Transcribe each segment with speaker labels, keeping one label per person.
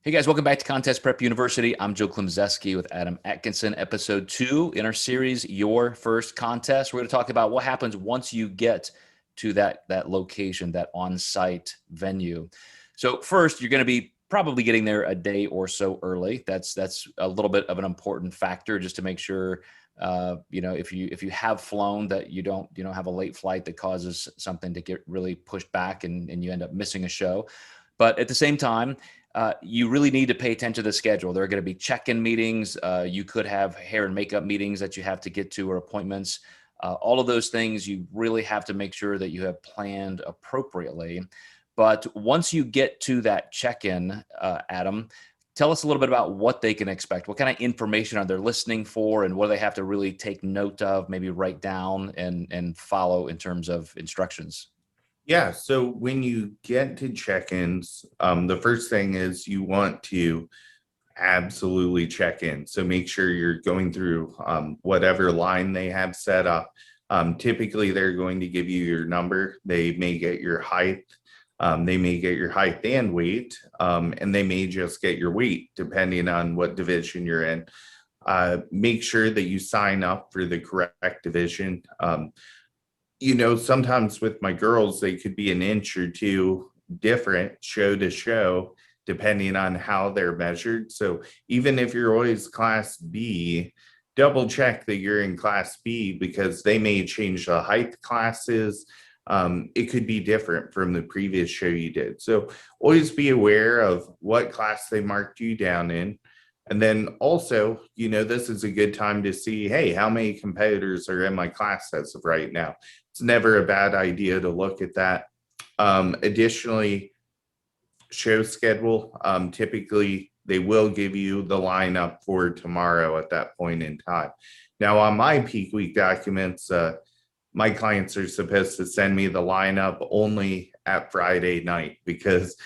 Speaker 1: Hey guys, welcome back to Contest Prep University. I'm Joe Klemczewski with Adam Atkinson, episode 2 in our series, Your First Contest. We're going to talk about what happens once you get to that location, that on-site venue. So first, you're going to be probably getting there a day or so early. That's a little bit of an important factor just to make sure if you have flown, that you don't have a late flight that causes something to get really pushed back and you end up missing a show. But at the same time, you really need to pay attention to the schedule. There are going to be check-in meetings. You could have hair and makeup meetings that you have to get to, or appointments. All of those things, you really have to make sure that you have planned appropriately. But once you get to that check-in, Adam, tell us a little bit about what they can expect. What kind of information are they listening for, and what do they have to really take note of, maybe write down and follow in terms of instructions?
Speaker 2: Yeah, so when you get to check-ins, the first thing is you want to absolutely check in. So make sure you're going through whatever line they have set up. Typically, they're going to give you your number. They may get your height. They may get your height and weight, and they may just get your weight, depending on what division you're in. Make sure that you sign up for the correct division. Sometimes with my girls, they could be an inch or two different show to show, depending on how they're measured. So even if you're always class B, double check that you're in class B, because they may change the height classes. It could be different from the previous show you did. So always be aware of what class they marked you down in. And then also, this is a good time to see, hey, how many competitors are in my class as of right now? It's never a bad idea to look at that. Additionally, show schedule. Typically, they will give you the lineup for tomorrow at that point in time. Now, on my peak week documents, my clients are supposed to send me the lineup only at Friday night, because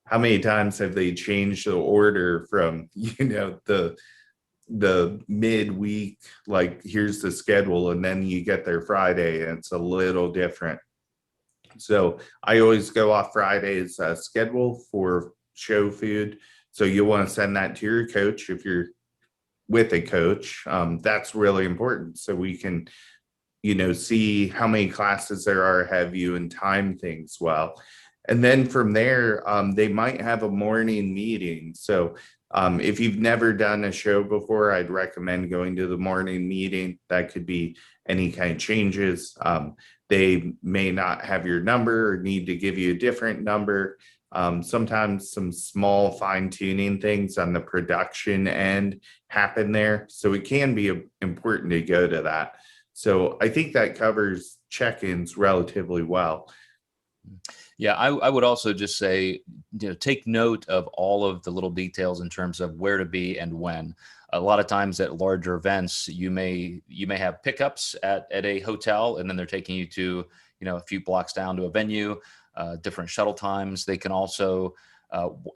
Speaker 2: how many times have they changed the order from, the midweek, like here's the schedule, and then you get there Friday and it's a little different. So I always go off Friday's schedule for show food. So you'll want to send that to your coach if you're with a coach. That's really important, so we can see how many classes there are, have you, and time things well. And then from there, they might have a morning meeting. So if you've never done a show before, I'd recommend going to the morning meeting. That could be any kind of changes. They may not have your number or need to give you a different number. Sometimes some small fine-tuning things on the production end happen there. So it can be important to go to that. So I think that covers check-ins relatively well.
Speaker 1: Yeah, I would also just say, take note of all of the little details in terms of where to be and when. A lot of times at larger events, you may have pickups at a hotel, and then they're taking you to, a few blocks down to a venue, different shuttle times. They can also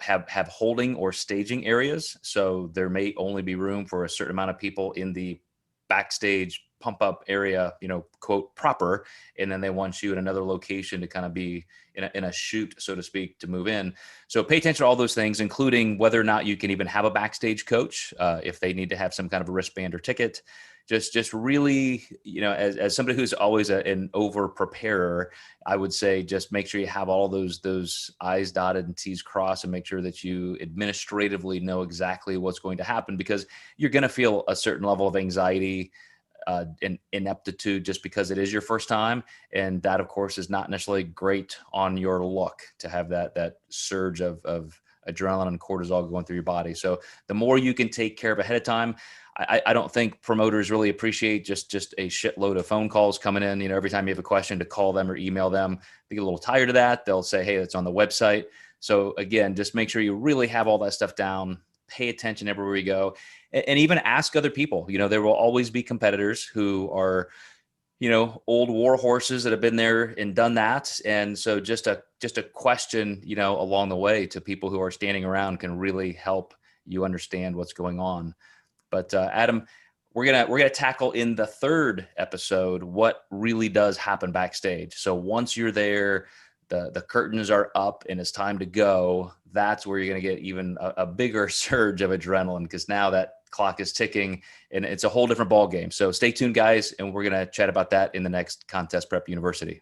Speaker 1: have holding or staging areas. So there may only be room for a certain amount of people in the backstage pump up area, quote, proper. And then they want you in another location to kind of be in a chute, so to speak, to move in. So pay attention to all those things, including whether or not you can even have a backstage coach, if they need to have some kind of a wristband or ticket. Just really, as somebody who's always an over preparer, I would say just make sure you have all those I's dotted and T's crossed, and make sure that you administratively know exactly what's going to happen, because you're going to feel a certain level of anxiety and ineptitude just because it is your first time. And that, of course, is not necessarily great on your look, to have that surge of adrenaline and cortisol going through your body. So the more you can take care of ahead of time, I don't think promoters really appreciate just a shitload of phone calls coming in. Every time you have a question, to call them or email them. They get a little tired of that. They'll say, hey, it's on the website. So again, just make sure you really have all that stuff down. Pay attention everywhere you go, and even ask other people. There will always be competitors who are, old war horses that have been there and done that. And so just a question, along the way to people who are standing around can really help you understand what's going on. But Adam, we're gonna tackle in the third episode what really does happen backstage. So once you're there, the curtains are up and it's time to go, that's where you're going to get even a bigger surge of adrenaline, because now that clock is ticking and it's a whole different ball game. So stay tuned, guys, and we're going to chat about that in the next Contest Prep University.